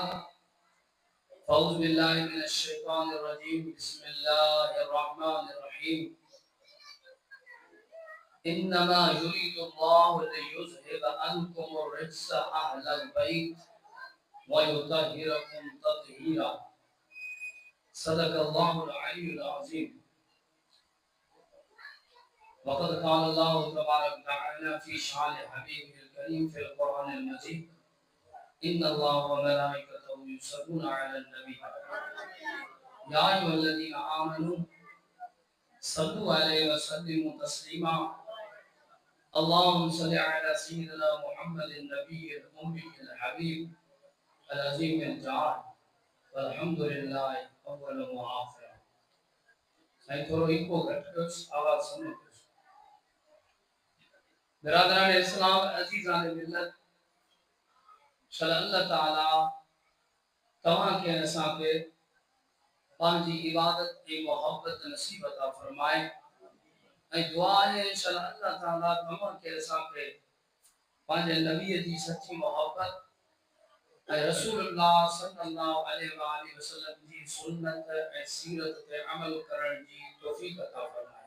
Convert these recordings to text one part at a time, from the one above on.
أعوذ بالله من الشيطان الرجيم بسم الله الرحمن الرحيم إنما يريد الله ليذهب عنكم الرجس أهل البيت ويطهركم تطهيرا صدق الله العلي العظيم وقد قال الله تبارك وتعالى في شأن حبيبه الكريم في القرآن المجيد إن الله وملائكته يصلون على النبي يا أيها الذين آمنوا صلوا عليه وسلموا تسليما اللهم صل على سيدنا محمد النبي الأمي الحبيب العظيم الجار والحمد لله أول وآخر मैं थोड़ा इको घटकुस आवाज सुनो बिरादरान इस्लाम अजीजान मिल्लत शल्लल्लाहु ताला तमाम के नसा पे पांजी इबादत की मोहब्बत नसीब अता फरमाए ऐ दुआ है इंशाअल्लाह अल्लाह ताला तमाम के नसा पे पांजे नबी जी सच्ची मोहब्बत ऐ रसूलुल्लाह सल्लल्लाहु अलैहि वसल्लम जी सुन्नत ऐ सीरत पे अमल करण जी तौफीक अता फरमाए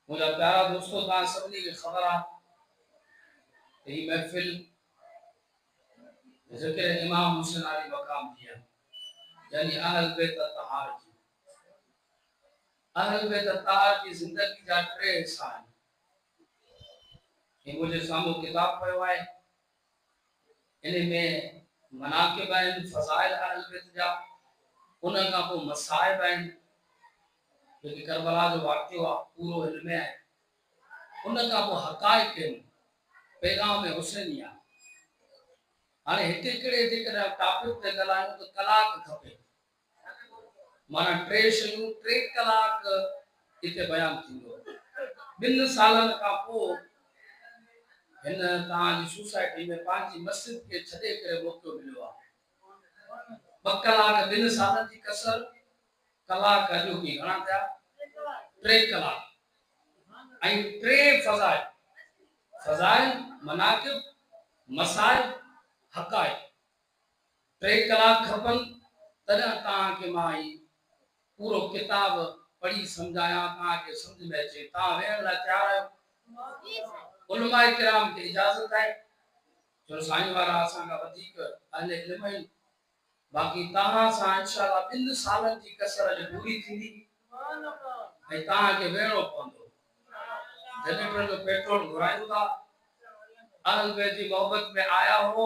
मुझे प्यारा दोस्तों ता सभी की खबर आ ये महफिल जिक्र इमाम हुसैन अली मकाम दिया यानी अहल बैत तहार की अहल बैत तहार की जिंदगी जा टे हिस्सा ये मुझे सामू किताब पढ़ो है इनमें मनाकिब आहिनि फज़ाइल अहल बैत जा उन का को मसाइब आहिनि जेके करबला जो वाक़ियो आहे पूरो हिन में आहे उन का को हक़ाइक़ आहिनि पैगाम हुसैनिया हाणे हिते हिकिड़े जेकर टॉपिक ते ॻाल्हायूं त कलाक खपे माना टे शयूं टे कलाक हिते बयान थींदो 2 सालनि खां पोइ हिन तव्हांजी सोसाइटी में पंहिंजी मस्जिद खे छॾे करे मौक़ो मिलियो आहे 2 कलाक 2 सालनि जी कसर कलाक अॼु की घणा थिया 3 कलाक ऐं 3 फज़ाइल मनाकिब मसाइब हक़ाइक़ 3 कलाक खपनि तॾहिं तव्हांखे मां ही पूरो किताब पढ़ी सम्झायां तव्हांखे सम्झ में अचे तव्हां वेहण लाइ तयार आहियो उलमाए किराम खे इजाज़त आहे जो साईं वारा असांखां वधीक अहले इल्म आहिनि बाक़ी तव्हां सां इंशाअल्लाह 2 सालनि जी कसर अॼु पूरी थींदी ऐं तव्हांखे वेहणो पवंदो जनरेटर जो पेट्रोल घुरायूं था अहल बैत जी मोहब्बत में आया हो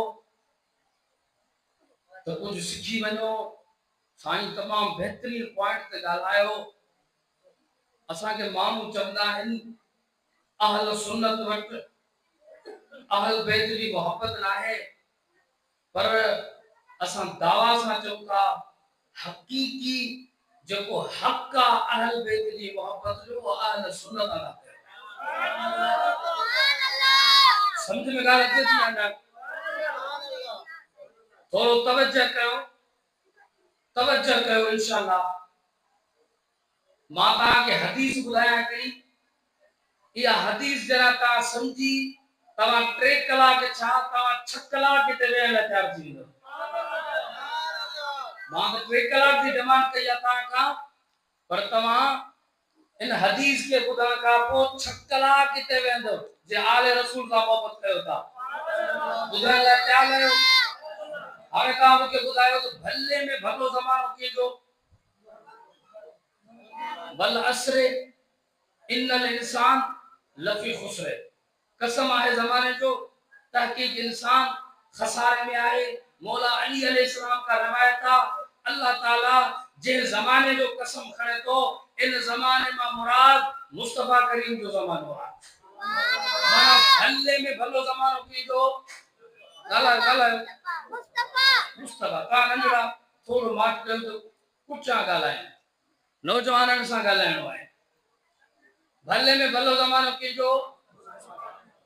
तो कुछ सीखी वनो साईं तमाम बेहतरीन पॉइंट ते ॻाल्हायो असांखे माण्हू चवंदा आहिनि अहल सुन्नत वटि अहल बैत जी मोहब्बत न आहे पर असां दावा सां चऊं था हकीकी जेको हक़ आहे अहल बैत जी मोहब्बत जो अहल सुन्नत आहे समझ में ॻाल्हि अचे थी या न थोड़ो तवज्जो कयो इंशाअल्लाह मां तव्हांखे हदीस ॿुधायां हिकिड़ी इहा हदीस जरा तव्हां सम्झी तव्हां 3 कलाक छा तव्हां 6 कलाक हिते वेहण लाइ तयार थी वेंदो मां त 3 कलाक जी डिमांड कई आहे तव्हां खां पर तव्हां इन हदीस खे ॿुधण खां पोइ 6 कलाक हिते वेहंदो जे आले रसूल सां मोहब्बत कयो था ॿुधण लाइ तयार आहियो हाणे तव्हां मूंखे ॿुधायो त भले में भलो ज़मानो कीअं बल असरे इन्नल इंसान लफी खुसर कसम आहे ज़माने जो तहकीक इंसान खसारे में आहे मौला अली अलैहिस्सलाम का रवायत है अल्लाह ताला जे ज़माने जो कसम खणे तो इन ज़माने में मुराद मुस्तफा करीम जो ज़मानो है माना भले में भलो ज़मानो कीजो गाला मुस्तफा का नंढड़ा थोड़ो माट कयो तो कुचा गालाए नौजवानन सां गालाइणो आहे भले में भलो ज़मानो कीजो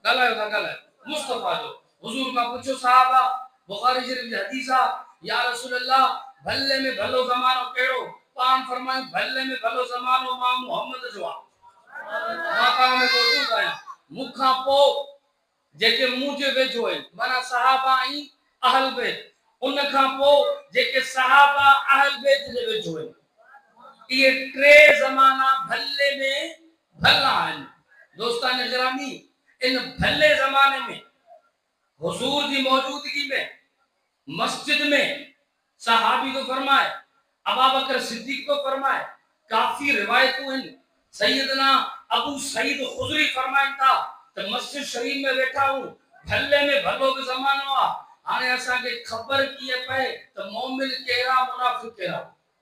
गालायो मुस्तफा जो हुजूर का पूछो साहबा बुखारी शरीफ की हदीस है या रसूल अल्लाह भले में भलो ज़मानो केड़ो पान फरमाए भले में भलो ज़मानो मां मोहम्मद जो माका में मौजूद आया मुखा पो जेके मुझे वेझो है माना सहाबा आई अहल बैत उन खां पोइ जेके सहाबा अहल बैत जे वेझो आहिनि ये टे ज़माना भले में भला आहिनि। दोस्तान गिरामी इन भले ज़माने में हुजूर की मौजूदगी में मस्जिद में सहाबी को फरमाए, अबू बकर सिद्दीक को फरमाए, काफी रिवायतों हैं। सैयदना अबू सईद खुदरी फरमाइन था तो मस्जिद शरीफ में बैठा हूं भले में भलो के जमानो आ हाने असा के खबर किए पे तो मोमिन केरा मुनाफिक केरा।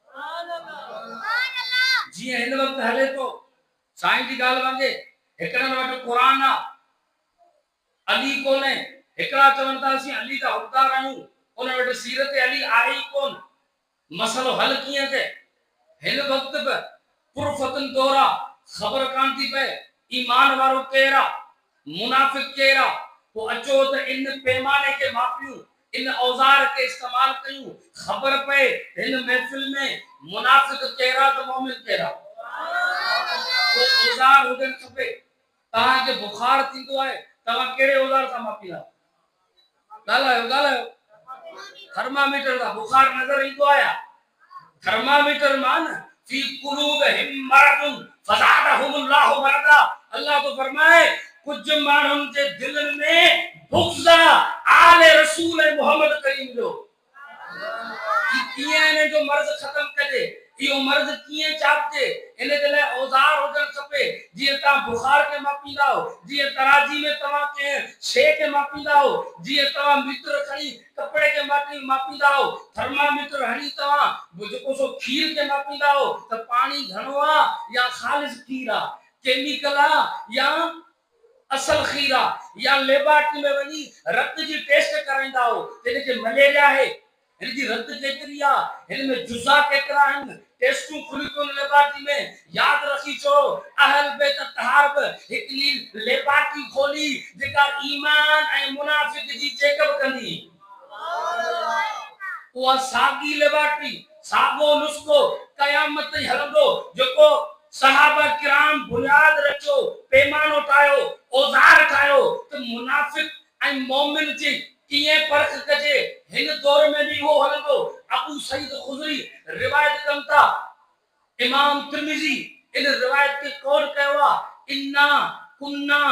सुभान अल्लाह जी इन वक्त हले तो साईं जी गाल वांगे एकड़न वट कुरान आ अली कोने एकड़ा चवंदा सी अली दा हुक्मदार आयूं उन वट सीरत अली आई कोन मसलो हल किए थे हिन वक्त पे पुरफतन दौरा खबर कान थी पे ईमान वारो केरा मुनाफिक केरा तो अचो तो इन पैमाने के मापियूं इन औजार के इस्तेमाल कयूं खबर पे इन महफिल में मुनाफिक केरा तो मोमिन केरा तो औजार हुजन खपे। तहां के बुखार थींदो है तहां केड़े औजार सां मापीला गालायो थर्मामीटर दा बुखार नजर इंदो आया थर्मामीटर मान फी कुलूबिहिम मरदुन फज़ादहुमुल्लाहु मरदा। अल्लाह तो फरमाए कुछ मानून के दिलन में बुग़्ज़ आले रसूल मोहम्मद करीम जो किए ने जो मर्ज खत्म करे यो मर्ज किए चापते इने के लिए औजार होजन खपे जी ता बुखार के मापींदा हो जी तराजी में तवा के छे के मापींदा हो जी तवा मीटर खणी कपड़े के मापींदा हो थर्मामीटर हणी तवा जो सो खीर के मापींदा हो तो पानी घणवा या खालिस खीरा केमिकल या असल खीरा या लेबोरेटरी में वनी रक्त जी टेस्ट कराइंदा हो तेने के मलेरिया है इन जी रक्त केतरी आ इन में जुज़ा केतरा हन टेस्टू खुली को लेबोरेटरी में याद रखी छो अहल बैत तहारब इतनी लेबोरेटरी खोली जेका ईमान ए मुनाफिक जी चेकअप कंदी वो सागी लेबोरेटरी सागो नुस्खो कयामत हलंदो जको सहाबा किराम बुनियाद रचो पैमानो ठायो औजार ठायो तो मुनाफिक ए मोमिन जी किए परख कजे हिन दौर में भी वो हलंदो। अबू सईद खुदरी रिवायत कंता इमाम तिरमिजी इन रिवायत के कौल कहवा इन्ना कुन्ना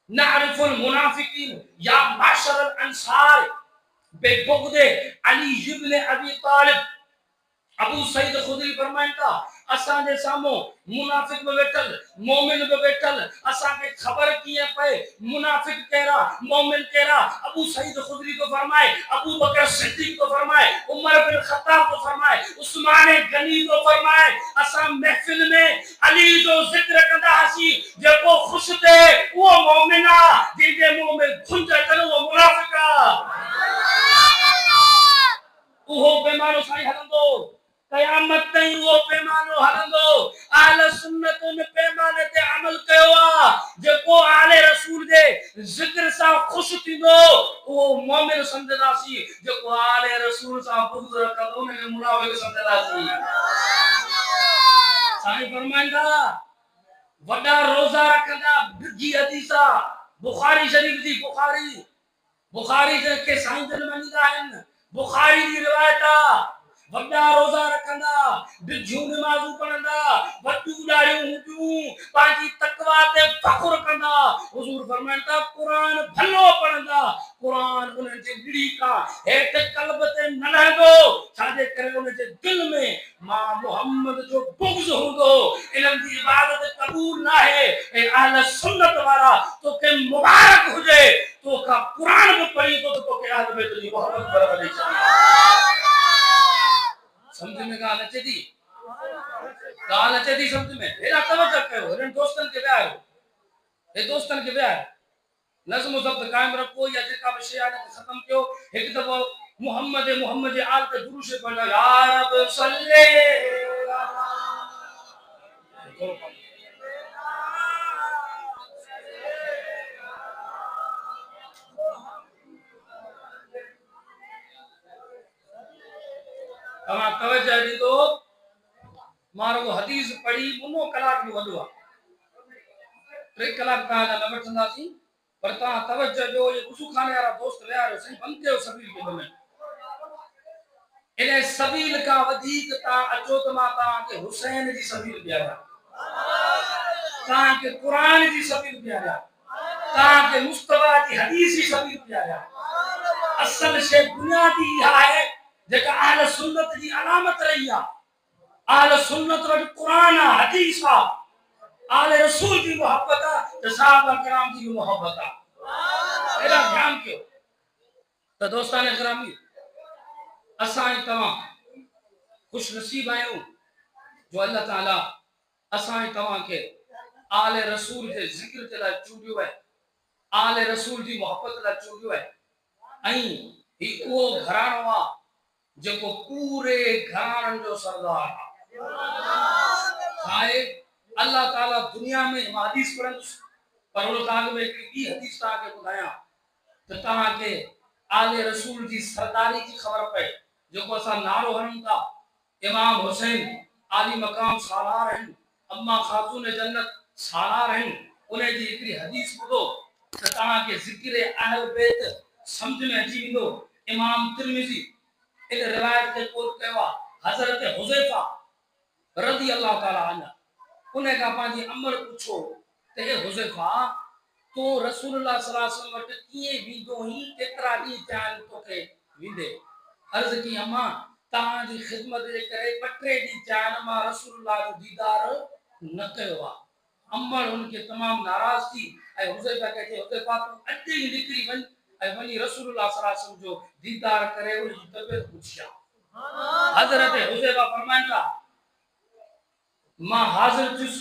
नअरिफुल मुनाफिकीन या माशरल अंसार बेबुग़्दे अली इब्न अबी तालिब। अबू सईद खुदरी फरमाइता असा दे सामो मुनाफिक में बैठल मोमिन में बैठल असा के खबर किए पे मुनाफिक केरा मोमिन केरा। अबू सईद खुदरी को फरमाए अबू बकर सिद्दीक को फरमाए उमर बिन खत्ताब को फरमाए उस्मान गनी को फरमाए असा महफिल में अली जो जिक्र कंदा हसी जेको खुश थे वो मोमिना जिजे मुंह में घुंज अचन वो मुनाफिका उहो पैमानो साईं हलंदो कयामत ताईं वो पैमानो हलंदो। अहल सुन्नत ने पैमाने ते अमल कयो जेको आले रसूल दे जिक्र सा खुश थींदो वो मोमिन समझदासी जेको आले रसूल सा बुग़्ज़ रखंदो ने मुनाफिक समझदासी। साईं फरमाइंदा वडा रोजा रखंदा बिजी हदीसा बुखारी शरीफ दी बुखारी के साईं जन मनीदा आहिनि बुखारी की रिवायत वड्डा रोजा रखंदा बिजू नमाज़ू पढ़ंदा वड्डू डारियूं हुंदियूं पांजी तकवा ते फख्र कंदा। हुजूर फरमाइंदा कुरान भलो पढ़ंदा कुरान उन जे दिली का हेठ कल्ब ते न लहंदो छाजे करे उन जे दिल में मां मोहम्मद जो बुग़्ज़ हुंदो इल्म दी इबादत कबूल ना है ए अहल सुन्नत वाला तो के मुबारक हुजे तो का कुरान में पढ़ी तो के अहल बैत जी मोहम्मद बराबर नहीं समझ में गाल अचे थी समझ में हेरा तवज्जो कयो हिन दोस्तन के विहार हे दोस्तन के विहार नज़्म ज़ब्त कायम रखो या जेका भी शय आहे खत्म कयो एक दफो मोहम्मद जे आल पे दुरूद से पढ़ना या रब सल्ले तमा तवज्जो दी तो मारो को हदीस पढ़ी मुनो कलाक में वडवा 3 कलाक का न वठंदासी पर ता तवज्जो जो ये गुसु खाने वाला दोस्त ले आ रहे सही बंद कयो सबील के बने इने सबील का वधीक ता अचो त मा ता के हुसैन जी सबील प्यारा ता के कुरान जी सबील प्यारा ता के मुस्तफा जी हदीस जी सबील प्यारा असल शे बुनियादी इहा है जेका अहल सुन्नत जी अलामत रही आ अहल सुन्नत वट कुरान हदीस आ आले रसूल की मोहब्बत आ त साहबा कराम की मोहब्बत आ एदा ध्यान कयो त दोस्तान करामी असां तवा खुश नसीब आयो जो अल्लाह ताला असां तवा के आले रसूल के जिक्र के ला चूडियो है आले रसूल की मोहब्बत ला चूडियो है आई ही वो घराणो आ जो पूरे घराणन जो सरदार है अल्लाह ताला दुनिया में हदीस पढ़न पर उन काग में एक हदीस ता के बुधाया तो ता के आले रसूल की सरदारी की खबर पे जो को असा नारो हन था इमाम हुसैन आली मकाम सालार हैं अम्मा खातून जन्नत सालार हैं उन्हें जी इतनी हदीस बुधो तो ता के जिक्र अहल बैत समझ में अची विंदो इमाम तिरमिजी इन रिवायत के कोट कहवा हजरत हुज़ैफा रज़ी अल्लाह ताला अन्हु उन्हें का पांजी अमर पूछो ते हुज़ैफा तो रसूलुल्लाह सल्लल्लाहु अलैहि वसल्लम वट किए विंदो ही केतरा दी चाल तोके विंदे अर्ज की अम्मा तां जी खिदमत जे करे पटरे दी चाल मा रसूलुल्लाह जो दीदार न कयो अम्मा उनके तमाम नाराज थी ऐ हुज़ैफा कहते हुज़ैफा तू अॼु ही निकरी वन ऐ वनी रसूलुल्लाह सल्लल्लाहु अलैहि वसल्लम जो दीदार करे उनकी तबीयत पूछिया हजरत हुज़ैफा फरमाइंदा मां हाजिर जुस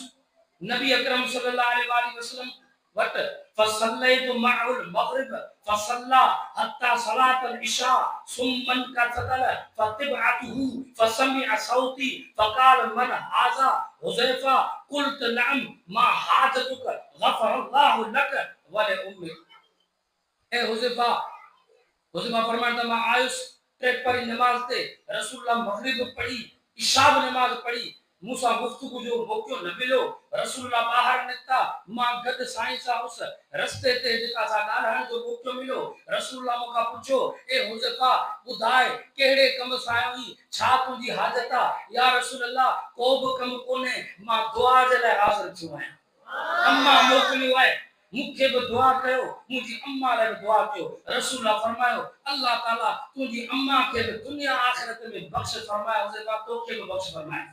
नबी अकरम सल्लल्लाहु अलैहि वसल्लम वट फसल्लैतु मअल मगरिब फसल्ला हत्ता सलातल इशा सुम्मन का तदल फतिबअतहु फसमिअ सौती फकाल मन हाजा हुज़ैफा कुल्त नअम मा हाजतुक गफरल्लाहु लक व li उम्मिक ए हुज़ैफा फरमाता मैं आयुस ट्रैक पर नमाज ते रसूलुल्लाह मगरिब पढ़ी इशा नमाज पढ़ी मूसा गुफ्तगू जो मौको न मिलो रसूलुल्लाह बाहर निकता मां गद साईं सा उस रास्ते ते जेका सा ॻाल्हाइण जो मौको मिलो रसूलुल्लाह मूंखा पुछो ए हुज़ैफा ॿुधाए कहिड़े कम सां आयो ही छा तुंहिंजी हाजत आहे या रसूलुल्लाह को बि कम कोन्हे मां दुआ जे लाइ हाज़िर थियो आहियां अम्मा मोकिलियो आहे मुखे भी दुआ कयो मुझी अम्मा लाइ दुआ कयो रसूलुल्लाह फरमायो अल्लाह ताला तुझी अम्मा के भी दुनिया आखिरत में बख्श फरमाए हुज़ैफा तोखे भी बख्श फरमाए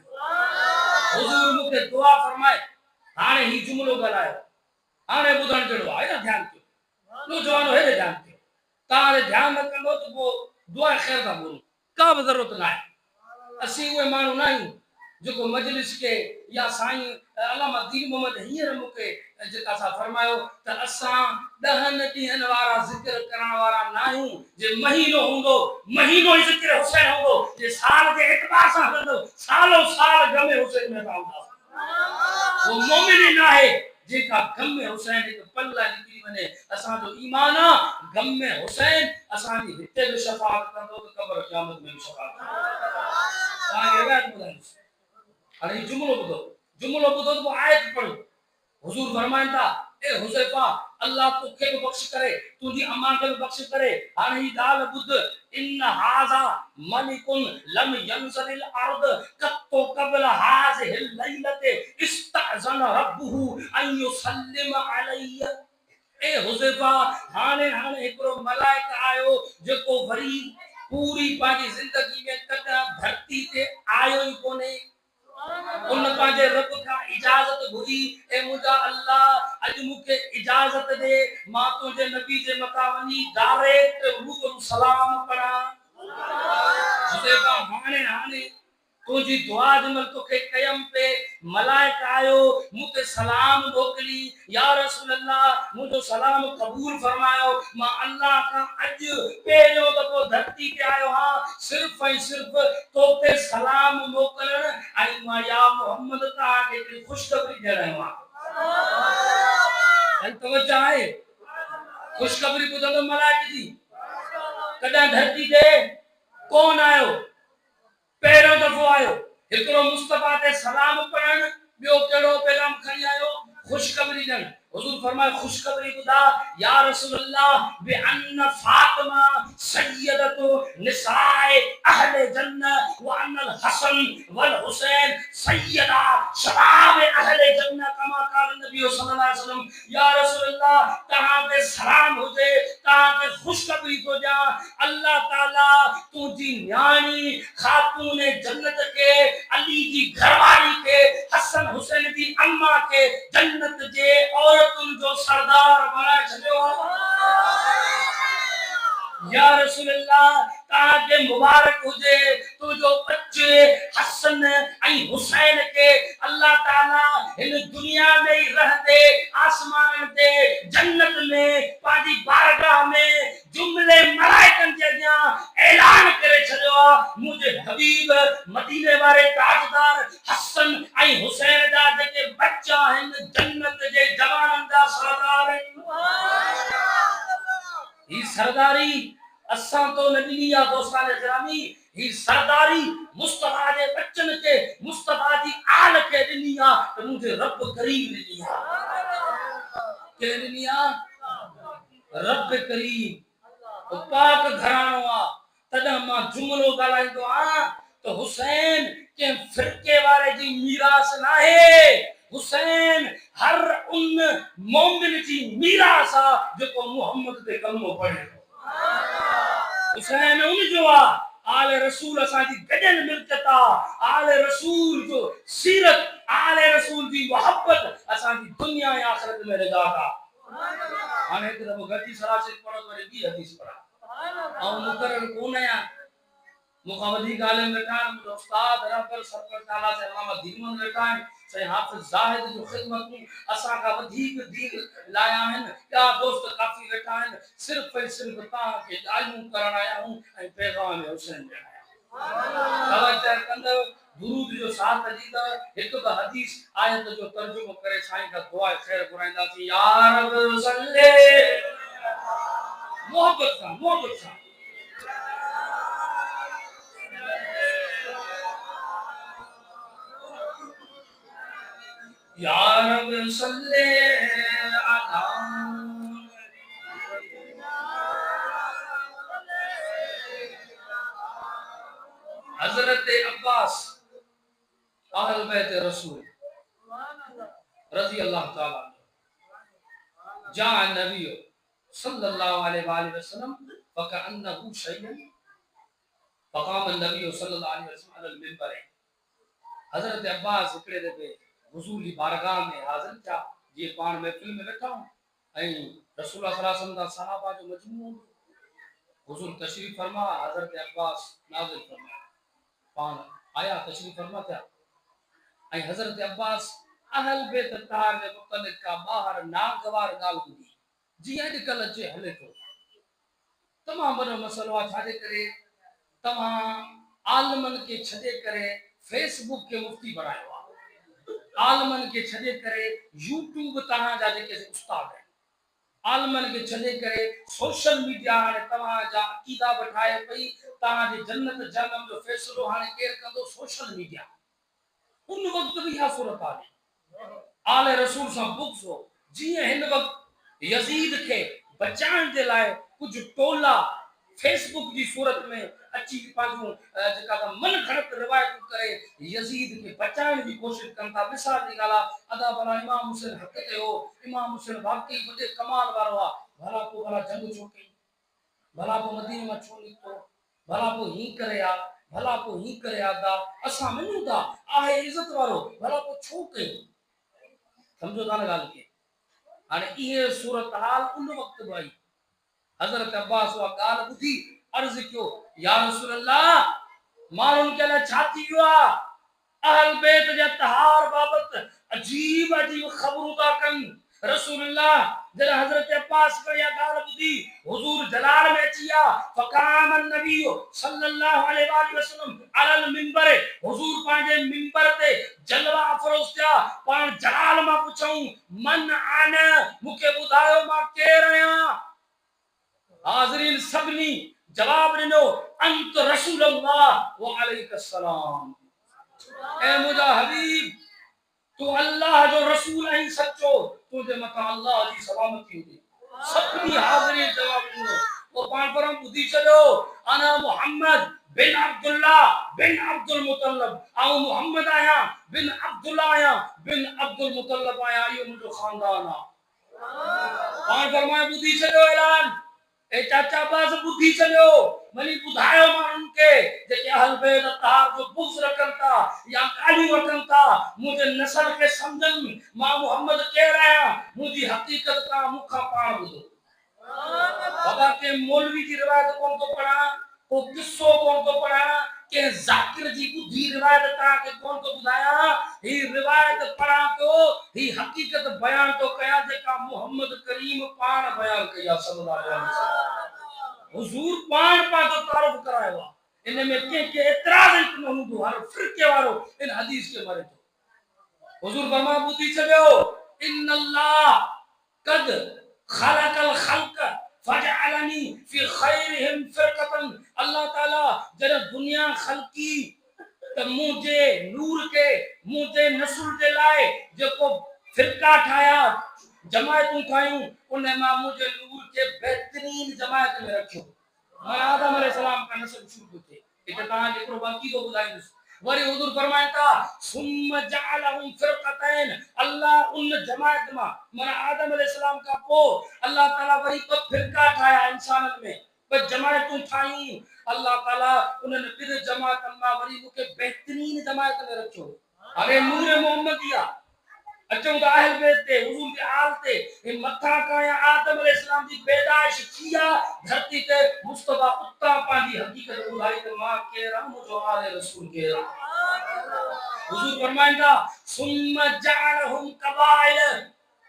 हुजूर मुखे दुआ फरमाए हाने ही जुमलो गलायो हाने बुधण जड़ो आहे ना ध्यान कयो नो जवानो है ध्यान कयो तारे ध्यान न कंदो तो वो दुआ खैर दा बोल का भी जरूरत ना है असी वे मानू नहीं जो को मजलिस के या साईं अल्लामा दीन मोहम्मद हीर मुके जेका सा फरमायो त असा दहन ॾींहनि वारा ज़िक्र करण वारा नाहियूं जे महीनो हुंदो महीनो ही ज़िक्र हुसैन हुंदो जे साल जे एतबार सां हलंदो सालो साल गमे हुसैन में रहंदा वो मोमिन न आहे जेका गम में हुसैन एक पल्ला निकरी वने असा जो ईमान आ गम में हुसैन असा जी हिते भी शफाअत कंदो त कब्र क़यामत में भी शफाअत आगे बात बुधाई अरे जुमलो बुधो तो आयत पढ़ो हुजूर फरमाइंदा ए हुज़ैफा अल्लाह तोखे भी बख्श करे तुझी अम्मा के भी बख्श करे हाने ही गाल बुध इन हाजा मलिकुन लम यंसलिल अर्द कत्तो कबल हाज़िहिल लैलते इस्तअज़न रब्बुहु अन युसल्लिम अलैया ए हुज़ैफा हाने एकरो मलाइक आयो जेको वरी पूरी पाजी जिंदगी में कदा धरती ते आयो ही कोने उन पाजे रब का इजाजत घुरी ए मुजा अल्लाह अज मुके इजाजत दे मां तुझे नबी जे मका वनी डायरेक्ट रूबरू सलाम पढ़ा हुज़ैफा हाने तुझी दुआ जमल तोखे कयम पे मलाइक आयो मुके सलाम मोकली या रसूल अल्लाह मुझो सलाम कबूल फरमायो मां अल्लाह का अज पेरो दफो धरती पे आयो हां सिर्फ ऐं सिर्फ तोखे सलाम मोकलण आई मां या मोहम्मद ता के खुशखबरी ॾियण आयो हां तवज्जो आहे खुशखबरी ॿुधंदो मलाइक जी कॾहिं धरती ते कौन आयो पहिरों दफो आयो एकरो मुस्तफा ते सलाम पढ़न बियो केड़ो पैगाम खणी आयो खुशखबरी ॾियण हुजूर फरमाए खुशखबरी खुदा या रसूलुल्लाह बि अन्न फातिमा सय्यदतु निसाए अहले जन्नत व अन्नल हसन वल हुसैन सय्यदा शबाब अहले जन्नत कमा काल नबी सल्लल्लाहु अलैहि वसल्लम। या रसूलुल्लाह तहां पे सलाम हुजे, तहां पे खुशखबरी तो जा अल्लाह ताला तुझी न्याणी खातून जन्नत के अली जी घरवाली के हसन हुसैन जी अम्मा के जन्नत जे औरतुन जो सरदार बनाए छॾियो। या रसूलल्लाह ताके मुबारक हुजे तो जो बच्चे हसन ऐं हुसैन के अल्लाह ताला इन दुनिया में ही रहते आसमान ते जन्नत में पाजी बारगाह में जुमले मलाइकन जे अॻियां ऐलान करे छॾियो मुझे हबीब मदीने वारे ताजदार हसन ऐं हुसैन जा जेके बच्चा आहिनि जन्नत जे जवाननि जा सरदार आहिनि। ही सरदारी असां तो न ॾिनी आहे दोस्तान गिरामी, ही सरदारी मुस्तफा जे बच्चन के मुस्तफा जी आल के ॾिनी आहे त मुंहिंजे रब करीम ॾिनी आहे। के ॾिनी आहे रब करीम पाक घराणो आहे। तॾहिं मां जुमलो ॻाल्हाईंदो आहियां त हुसैन के फिरके वारे जी मीरास नाहे, हुसैन हर उन मोमिन जी मीरास आहे जेको मुहम्मद ते कलमो पढ़े। हुसैन उन जो आहे आले रसूल असां जी गजन मिल्कता आले रसूल जो सीरत आले रसूल जी मोहब्बत असां जी दुनिया ऐं आखिरत में रज़ात आहे। हाणे हिकु दफ़ो गॾिजी सरासित पढ़ो वरी ॿी हदीस पढ़ा ऐं मुकरर कोन आहियां मुखां वधीक आलिम वेठा आहिनि मुंहिंजो उस्ताद रफ़ल सरकर ताला से इमाम दीन वेठा आहिनि सही हाफ़िज़ ज़ाहिद जो ख़िदमतूं असां खां वधीक दीन लाया आहिनि ॿिया दोस्त काफ़ी वेठा आहिनि सिर्फ़ ऐं सिर्फ़ तव्हांखे ॻाल्हियूं करण आया आहियूं ऐं पैगाम हुसैन ॾियण आया तवज्जो कंदव दुरूद जो साथ ॾींदव हिकु ॿ हदीस आयत जो तर्जुमो करे साईं खां दुआ ख़ैर घुराईंदासीं या रब सल्ले मोहब्बत सां या रब सल्ले अला हजरत अब्बास अहल बैत रसूल रजी अल्लाह ताला जा नबी सल्लल्लाहु अलैहि वसल्लम फकअन्नहु शैयन फकाम नबी सल्लल्लाहु अलैहि वसल्लम अलल मिंबर। हजरत अब्बास हिकड़े दफ़े हुजूर जी बारगाह में हाज़िर थिया जीअं पाण महफ़िल में वेठा ऐं रसूल सल्लल्लाहु अलैहि वसल्लम दा सहाबा जो मजमू हुजूर तशरीफ फरमा हजरत अब्बास नाज़िल फरमा पान आया तशरीफ फरमा था ऐं हजरत अब्बास अहल बैत तार जे मुतल्लिक़ का बाहर नागवार ॻाल्हि ॿुधी जीअं अॼुकल्ह अचे हले थो तमामु वॾो मसइलो आहे छाजे करे तव्हां आलमनि खे छॾे करे फेसबुक के मुफ्ती बणायो आहे आलमनि खे छॾे करे यूट्यूब तव्हांजा जेके उस्ताद आहिनि आलमनि खे छॾे करे सोशल मीडिया हाणे तव्हांजा अक़ीदा वठाए पई तव्हांजे जन्नत जहन्नम जो फ़ैसिलो हाणे केरु कंदो सोशल मीडिया उन वक़्तु बि इहा सूरत आहे आले रसूल सां बुग़्ज़ हो जीअं हिन वक़्तु यज़ीद खे बचाइण जे लाइ कुझु टोला फेसबुक जी सूरत में अची पंहिंजूं जेका मन घड़त रिवायतूं करे यज़ीद खे बचाइण जी कोशिशि कनि था। मिसाल जी ॻाल्हि आहे अदा भला इमाम हुसैन हक़ ते हो इमाम हुसैन वाक़ई वॾे कमाल वारो आहे भला पोइ भला जंग छो कई भला पोइ मदीने मां छो निकितो भला पोइ हीअं करे आ भला पोइ हीअं करे आदा असां मञूं था आहे इज़त वारो भला पोइ छो कई सम्झो था न ॻाल्हि खे। हाणे इहे सूरत हाल उन वक़्तु आई हज़रत अब्बास उहा ॻाल्हि ॿुधी अर्ज़ कयो या रसूल अल्लाह माण्हुनि खे अलाए छा थी वियो आहे अहल बैत जे तहार बाबति अजीब अजीब ख़बरूं था कनि रसूलुल्लाह जॾहिं हज़रत अब्बास खे इहा ॻाल्हि ॿुधी हुज़ूर जलाल में अची विया फ़क़ाम नबी सल्लल्लाहु अलैहि वसल्लम अलल मिंबर हुज़ूर पंहिंजे मिंबर ते जलवा अफ़रोज़ थिया पाण जलाल मां पुछऊं मन आना मूंखे ॿुधायो मां केरु आहियां हाज़रीन सभिनी जवाब ॾिनो अंत रसूलुल्लाह व अलैका सलाम ए मुंहिंजा हबीब तू अल्लाह जो रसूल ऐं सचो तुझे मथा अल्लाह जी सलामती हुजे सबनी हाज़िरी जवाब ॾिनो वो पाण पर ॿुधी छॾियो अना मोहम्मद बिन अब्दुल्ला बिन अब्दुल मुतल्लब आऊं मोहम्मद आया बिन अब्दुल्ला आया बिन अब्दुल मुतल्लब आया इहो मुंहिंजो खानदान आहे पाण फरमाए ॿुधी छॾियो ऐलान ए चाचा अब्बास ॿुधी छॾियो वञी ॿुधायो माण्हुनि खे जेके अहल बैत अतार जो बुग़्ज़ रखनि था या गालियूं वठनि था मुंहिंजे नस्ल खे सम्झनि मां मोहम्मद केरु आहियां मुंहिंजी हक़ीक़त का मूंखां पाण ॿुधो बाबा के मौलवी जी रिवायत कोन तो पढ़ा को किस्सो कोन तो पढ़ा के जाकिर जी ॿुधी रिवायत तव्हां खे कोन तो ॿुधाया ही रिवायत पढ़ा तो ही हक़ीक़त बयान तो कया जेका मोहम्मद करीम पाण बयान कई आहे सल्लल्लाहु अलैहि वसल्लम हुजूर पाण पंहिंजो तारुफ़ करायो आहे इन में कंहिंखे एतिराज़ न हूंदो हर फ़िरके वारो इन हदीस के मरे थो हुजूर फरमा ॿुधी छॾियो इन्नल्लाह कद खलकल खल्क फजअलनी फी खैरिहिम फिरकतन अल्लाह ताला जरा दुनिया खलकी त मुझे नूर के मुझे नस्ल जे लाए जेको फिरका ठाया जमायतूं ठायूं उन मां मुझे नूर के बेहतरीन जमायत में रखियो मां आदम अलैहिस्सलाम का नस्ल शुरू थे इते तहां जेको बाकी तो बुधाईंदुस वरी हुजूर फरमाइन था सुम्म जअलहुम फिरकतैन अल्लाह उन जमायत मां माना आदम अलैहिस्सलाम का पो अल्लाह ताला वरी को फिरका ठाया इंसानन में पर जमायतूं ठायूं अल्लाह ताला उन्हनि ॿिनि जमातनि मां वरी मूंखे बेहतरीन जमायत में रखियो अरे नूर मोहम्मदिया अचूं त अहल बैत ते हुजूर के आल ते हे मथा काया आदम अलैहिस्सलाम जी पैदाइश थी आहे धरती ते मुस्तफा उता पंहिंजी हक़ीक़त ॿुधाई त मां केरु आहियां मुंहिंजो आले रसूल केरु आहे हुजूर फरमाईंदा सुम्म जअलहुम कबाइल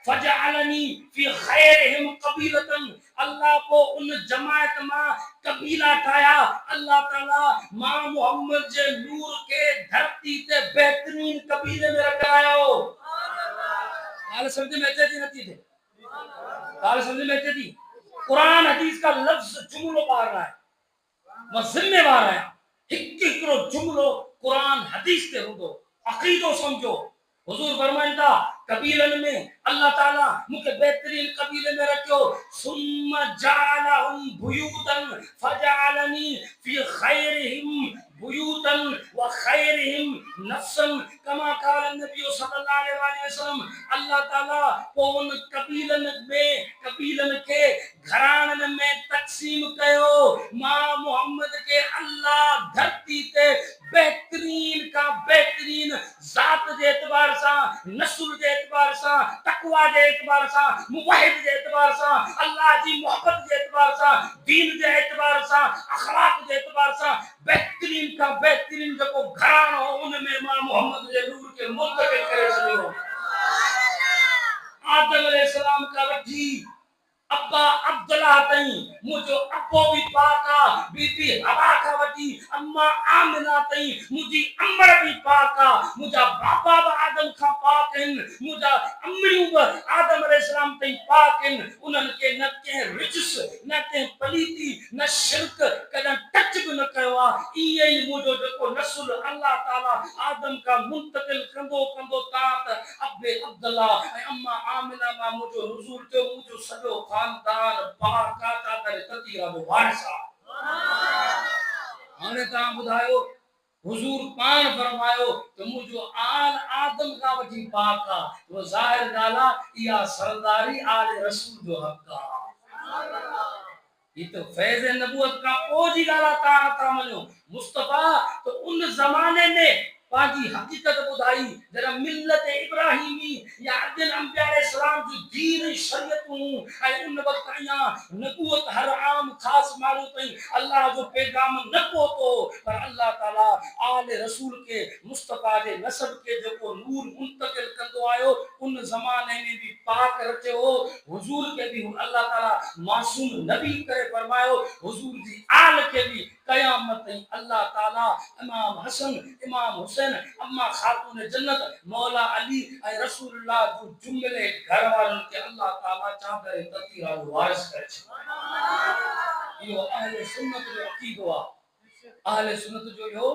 फजअलनी फी खैरिहिम कबीलतन अल्लाह को उन जमायत मां कबीला ठाया अल्लाह ताला मां मोहम्मद जे नूर के धरती ते बेहतरीन कबीले में रखायो हाल समझ में अचे थी नथी थे हाल समझ में अचे थी कुरान हदीस का लफ्ज जुमलो बाहर रहा है मैं जिम्मेवार आया हिकिड़ो जुमलो कुरान हदीस ते हूंदो अक़ीदो समझो हुजूर फरमाइंदा कबीलन में अल्लाह ताला मुके बेहतरीन कबीले में रखियो सुम्मा जालहुम बुयूतन फजअलनी फी खैरिहिम बुयूतन व खैरिहिम नफ्सन कमा काल नबी सल्लल्लाहु अलैहि वसल्लम अल्लाह ताला को उन कबीलन के घरानन में तकसीम कयो मां मोहम्मद के अल्लाह धरती ते बेहतरीन का बेहतरीन जात जे एतबार सा नस्ल जे एतबार सा तकवा जे एतबार सा मुवहिद जे एतबार सा अल्लाह जी मोहब्बत जे एतबार सा दीन जे एतबार सा अखलाक जे एतबार सा बेहतरीन का बेहतरीन जो घरानो उन में मां मोहम्मद जे नूर के मुंतकिल करे छॾियो आदम अलैहिस्सलाम का वठी अब्बा अब्दुल्लाह तई मुझो अब्बो भी पाका बीबी हवा का वठी अम्मा आमिना तई मुझी अम्बर भी पाका मुझा बाबा बि आदम का पाकन मुझा अम्मियूं बि आदम अलैहिस्सलाम तई पाकन उन्हनि के न के रिजस न के पलीती न शिरक कदा टच भी न कयो आ इहे ई मुझो जेको नस्ल अल्लाह ताला आदम का मुंतकिल कंदो कंदो तात अब्बे अब्दुल्लाह ऐं अम्मा आमिना मां मुझो हुजूर जो मुझो सॼो खानदान पाका का करे ततीरा जो वारसा हाणे तव्हां ॿुधायो हुजूर पाण फरमायो त मुझो आल आदम का वठी पाक आ तो ज़ाहिर ॻाल्हि आहे इहा सरदारी आले रसूल जो हक़ आहे ये तो फैज़ नबूवत का पोइ जी ॻाल्हि आहे तव्हां नथा मञो मुस्तफा तो उन ज़माने में पाजी हकीकत बुधाई जरा मिल्लत इब्राहिमी या अदन अंबिया अलैहिस्सलाम जो दीन शरीयतूं ऐं उन वक्त आया नबूवत हर आम खास मालूम पई अल्लाह जो पैगाम न पहुतो पर अल्लाह ताला आले रसूल के मुस्तफा जे नसब के जो नूर मुंतकिल कंदो आयो उन जमाने में भी पाक रखियो हुजूर के भी अल्लाह ताला मासूम नबी करे फरमायो हुजूर जी आल के भी कयामत अल्लाह ताला इमाम हसन इमाम हुसैन अम्मा खातून जन्नत मौला अली ऐं रसूलुल्लाह जो जुमले घर वारन के अल्लाह ताला चादर ततीरा वारिस करे छो यो अहले सुन्नत जो अकीदो आ अहले सुन्नत जो यो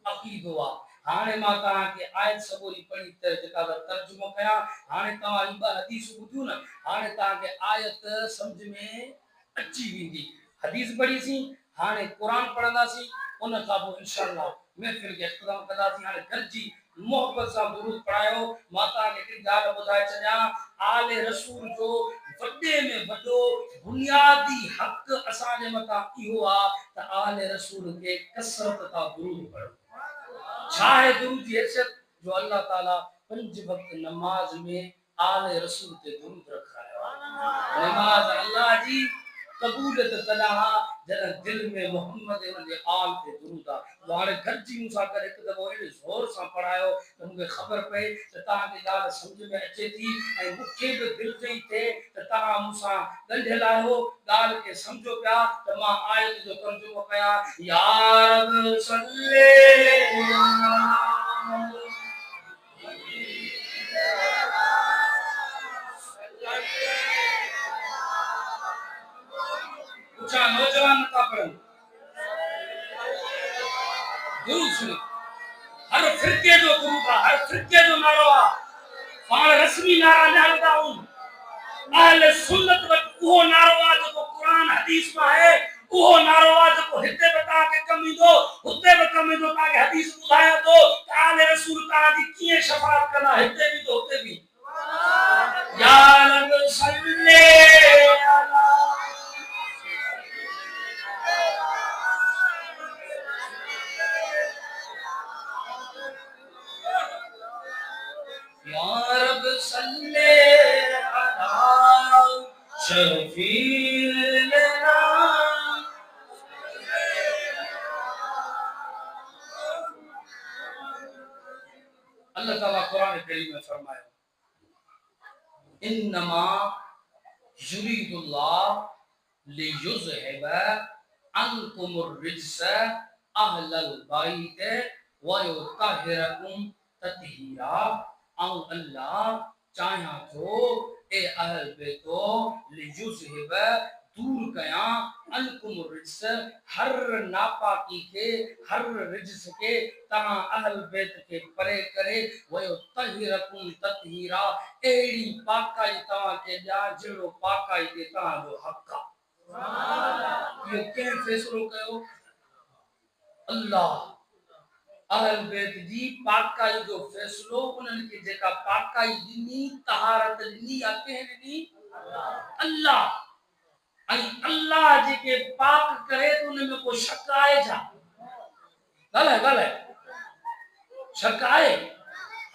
अकीदो आ हाणे मां तव्हांखे आयत सबोरी पढ़ी त जेका तर्जुमो कया हाणे तव्हां ई हदीस ॿुधियूं न हाणे तव्हांखे आयत समझ में अची वेंदी हदीस पढ़ीसीं हाणे कुरान पढ़ंदासीं उन खां पोइ इंशाअल्लाह महफ़िल खे इख्तिताम कंदासीं हाणे गॾिजी मोहब्बत सां दुरूद पढ़ायो मां तव्हांखे हिकिड़ी ॻाल्हि ॿुधाए छॾियां आले रसूल जो वॾे में वॾो बुनियादी हक़ असांजे मथां इहो आहे त आले रसूल खे कसरत सां दुरूद पढ़ो छा है दुरूद जी हैसियत जो अल्लाह ताला 5 वक्त नमाज में आले रसूल ते दुरूद रखायो नमाज अल्लाह जी कबूलियत तला जरा दिल में मोहम्मद उनके आल पे दुरूद आ हाणे गॾिजी मूंसां गॾु हिकु दफ़ो एॾे ज़ोर सां पढ़ायो त मूंखे ख़बर पए त तव्हांखे ॻाल्हि सम्झ में अचे थी ऐं मूंखे बि दिलि चई थिए त तव्हां मूंसां ॻंढियल आहियो ॻाल्हि खे सम्झो पिया त मां आयत जो तर्जुमो कयां या रब सल्ले ऊंचा नौजवान नथा पढ़नि दुरूद सुनो हर फिरके जो दुरूद आहे हर फिरके जो नारो आहे पाण रस्मी नारा ॼाणंदा आहियूं अहले सुन्नत वटि उहो नारो आहे जेको क़ुरान हदीस में आहे उहो नारो आहे जेको हिते बि तव्हांखे कमु ईंदो हुते बि कमु ईंदो तव्हांखे हदीस ॿुधायां थो त आले रसूल तव्हांजी कीअं शफ़ाअत कंदा हिते बि तो हुते बि या रब सल्ले अला या रब सल्ले अला शफीना अल्लाह ताला कुरान करीम में फरमाया इन्नमा युरीदुल्लाह लियुज़हिब अन्कुमुर रिज्स अहलल बैत व युतहिरकुम तत्हीरा औ अल्लाह चाहा थो ए अहल बैतो लियुज़हिब दूर कया अन्कुमुर रिज्स हर नापाकी के हर रिज्स के तहां अहल बैत के परे करे व युतहिरकुम तत्हीरा एड़ी पाकाई तहां के ॾिया जहिड़ो पाकाई ते तहां जो हक़ आहे इहो कंहिं फ़ैसिलो कयो अल्लाह अहल बैत जी पाकाई जो फ़ैसिलो उन्हनि खे जेका पाकाई ॾिनी तहारत ॾिनी या कंहिं ॾिनी अल्लाह ऐं अल्लाह जेके पाक करे त उन में को शक आहे छा ॻाल्हाए शक आहे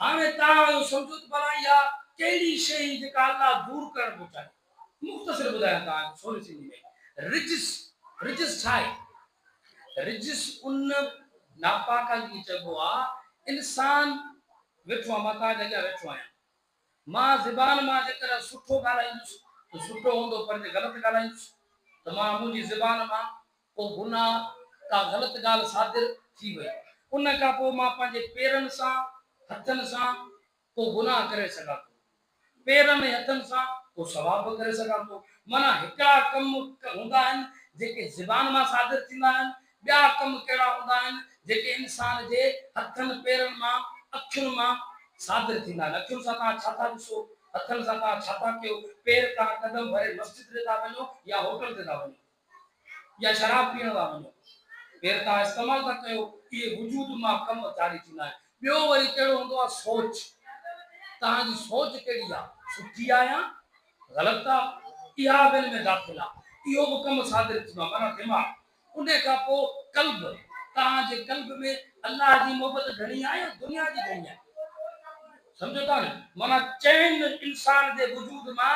हाणे तव्हां इहो सम्झो त भला इहा कहिड़ी शइ जेका अल्लाह दूर करणु थो चाहे मुख़्तसिर ॿुधायां तव्हांखे थोरी सिंधी में रिजिस छा आहे रिजिस उन नापाका जी चइबो आहे इंसान वेठो आहे मां तव्हांजे अॻियां वेठो आहियां मां ज़बान मां जेकर सुठो ॻाल्हाईंदुसि त सुठो हूंदो पर जे ग़लति ॻाल्हाईंदुसि त मां मुंहिंजी ज़बान मां को गुनाह का ग़लति ॻाल्हि सादिर थी वई उन खां पोइ मां पंहिंजे पेरनि सां हथनि सां को गुनाह करे सघां थो पेरनि ऐं हथनि सां को सवाब करे सघां थो माना हिकिड़ा कम हूंदा आहिनि जेके ज़बान मां सादिर थींदा आहिनि ॿिया कम कहिड़ा हूंदा आहिनि जेके इंसान जे हथनि पेरनि मां अखियुनि मां सादिर थींदा आहिनि अखियुनि सां तव्हां छा था ॾिसो हथनि सां तव्हां छा था कयो पेर तव्हां कदम भरे मस्जिद ते था वञो या होटल ते था वञो या शराब पीअण था वञो पेर तव्हां इस्तेमालु था कयो इहे वजूद मां कम जारी थींदा आहिनि ॿियो वरी कहिड़ो हूंदो आहे सोच तव्हांजी सोच कहिड़ी आहे सुठी आहे या ग़लति आहे इहा बि हिन में दाख़िल आहे इहो बि कमु सादिर थींदो आहे माना दिमाग़ उन खां पोइ कल्ब तव्हांजे कल्ब में अल्लाह जी मोहबत घणी आहे या दुनिया जी घणी आहे समझो था न माना चैन इंसान जे वजूद मां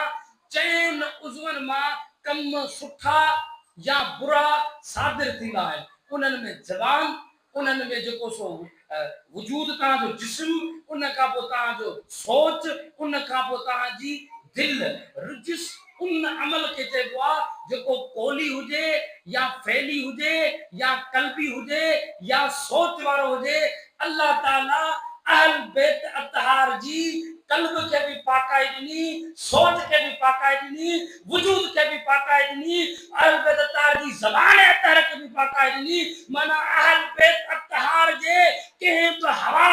चैन उज़वनि मां कम सुठा या बुरा सादिर थींदा आहिनि उन्हनि में ज़बान उन्हनि में जेको सो वजूद तव्हांजो जिस्म उन खां पोइ तव्हांजो सोच उन खां पोइ तव्हांजी दिल रिजिस उन अमल के चइबो आहे जेको कोली हुजे या फैली हुजे या कल्बी हुजे या सोच वारो हुजे अल्लाह ताला अहल बैत अतहार जी कल्ब के भी पाकाई ॾिनी सोच के भी पाकाई ॾिनी वजूद के भी पाकाई ॾिनी अहल बैत अतहार जी ज़बान अतहार के भी पाकाई ॾिनी माना अहल बैत अतहार जे कंहिं बि हवा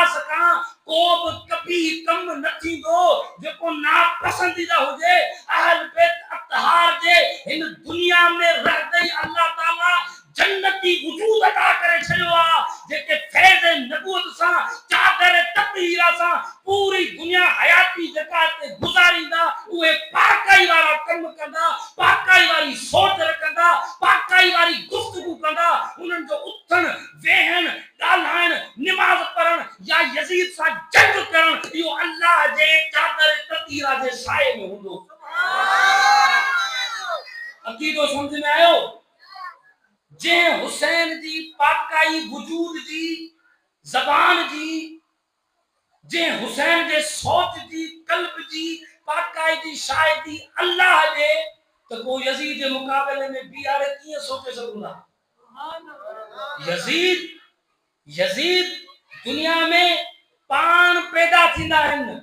कंदा उन्हनि जो उथण वेहण ॻाल्हाइण निमाज़ पढ़ण या यज़ीद सां जंग करण इहो अल्लाह जे चादर ततीरा जे साए में हूंदो। अक़ीदो समझ में आयो? जे हुसैन जी पाकाई वजूद जी ज़बान जी जे हुसैन जे सोच जी कल्ब जी पाकाई जी शायदी अल्लाह जे तो को यजीद के मुकाबले में बीआरे कीअं सोचे सघूं था? यजीद यजीद दुनिया में पान पैदा थींदा आहिनि,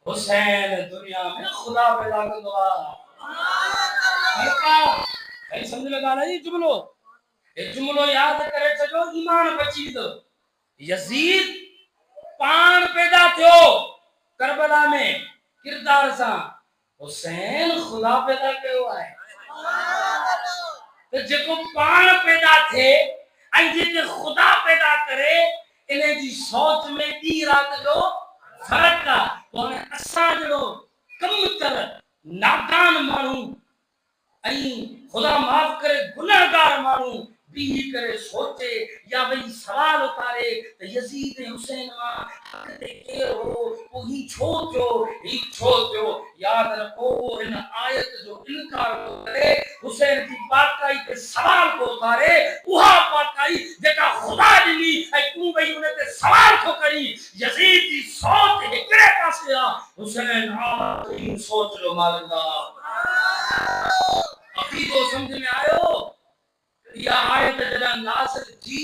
हुसैन दुनिया में खुदा पैदा कंदो आहे। समझ में ॻाल्हि आई? जुमलो याद करे छॾो, ईमान बची तो। यजीद पान पैदा थियो करबला में किरदार सां, हुसैन खुदा पैदा कयो आहे। तो जेको पान पैदा थे ऐं जेके खुदा पैदा करे इन जी सोच में ॾी रात जो फर्क आहे। पोइ असां जहिड़ो कम कर नादान माण्हू ऐं खुदा माफ़ करे गुनहगार माण्हू बीही करे सोचे या वही सवाल उतारे त यजीद ऐं हुसैन मां हक़ ते केरु हो, पोइ ही छो थियो याद रखो इन आयत जो इनकार को करे हुसैन जी पाकाई ते सवाल को उतारे उहा पाकाई जेका खुदा ॾिनी ऐं तूं वही उन ते सवाल थो करी। यजीद जी सोच हिकिड़े पासे आहे, हुसैन आखिरी सोच जो मालिक आहे। अक़ीदो समझ में आयो? या आयत जॾहिं नासिल थी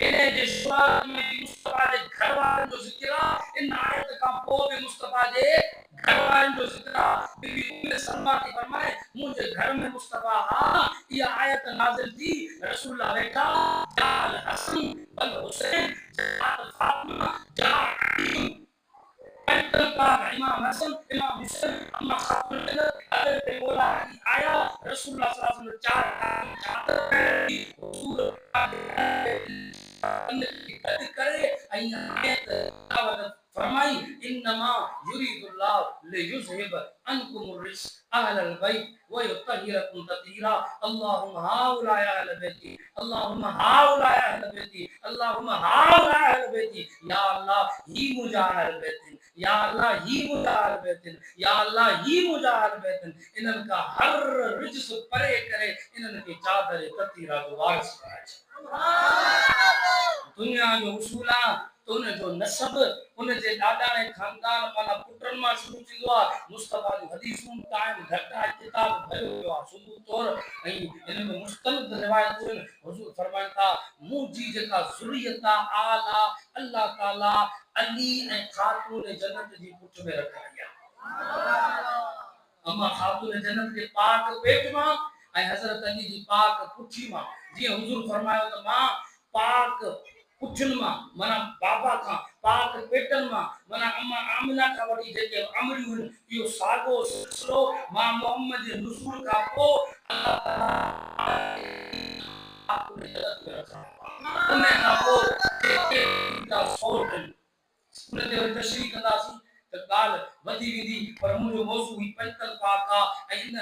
इन्हें जे शुरूआत में मुस्तफा जे घर वारनि जो ज़िक्र आहे। इन आयत खां पोइ बि मुस्तफा जे घर वारनि जो ज़िक्र आहे। बीबी उम्मे सलमा थी फरमाए मुंहिंजे घर में मुस्तफा हा। इहा आयत नाज़िल थी रसूलुल्लाह वेठा जाल हसन बल हुसैन जाल फातिमा जाल अली इमाम हसन इमाम हुसैन अम्मा खातून हज़रत मौला अली आया रसूलुल्लाह सल्लल्लाहु अलैहि वसल्लम चादर करे ऐं आयत दावत फरमाई इन्नमा युरीदुल्लाह लियुज़हिब अन्कुम रिस अहलल बैत व युतहिरकुम ततीरा अल्लाहुम्मा हाउला अहल बैती अल्लाहुम्मा हाउला अहल बैती अल्लाहुम्मा हाउला अहल बैती या अल्लाह ही मुझा अहल बैत या अल्लाह ही मुझा अहल बैत या अल्लाह ही मुझा अहल बैत इन्हनि का हर रिज्स परे करे इन्हनि के चादर ततीरा जो वारिस बनाए। दुनिया जो उसूल आहे तो उन जो नसब उन जे ॾाॾा ऐं खानदान माना पुटनि मां शुरू थींदो आहे। मुस्तफा जी हदीसूं टाइम घटा किताब भरियो वियो आहे सबूत तौर ऐं इन में मुस्तनद रिवायतूं आहिनि। हुजूर फरमाइनि था मुंहिंजी जेका ज़ुरियत आला अल्लाह ताला अली ऐं खातून जन्नत जी पुठ में रखाई आहे। अम्मा खातून जन्नत जे पाक पेट मां ऐं हज़रत अली जी पाक पुठी मां। जीअं हुजूर फरमायो त मां पाक पुठन मां माना बाबा का पाक पेटन मां माना अम्मा आमिना का वठी जेके अमरियूं इहो सागो सिलसिलो मां मोहम्मद जे नुज़ूल का पो उन का पो का सोट उन ते तशरीह कंदासीं त ॻाल्हि वधी वेंदी पर मुंहिंजो मौज़ू ही पंतल पाक आहे ऐं इन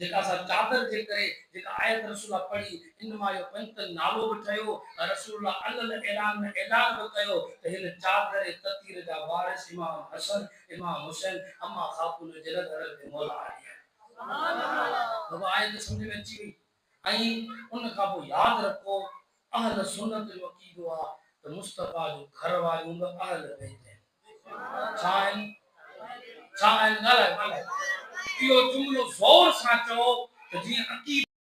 जेका सा चादर जे करे जेका आयत रसूलुल्लाह पढ़ी इन मां यो पंतल नालो बि ठयो रसूलुल्लाह अल ऐलान में ऐलान बि कयो त हिन चादर ततीर जा वारिस इमाम हसन इमाम हुसैन अम्मा खातून जन्नत हज़रत मौला अली है। सुभान अल्लाह। तो आयत समझ में अची वई ऐं उन खां पोइ यादि रखो अहल सुन्नत जो अक़ीदो आहे त मुस्तफा जो घर वारियूं बि अहल बैत आहिनि। छा आहिनि ॻाल्हाए इहो जुमिलो ज़ोर सां चओ त जीअं अक़ीदो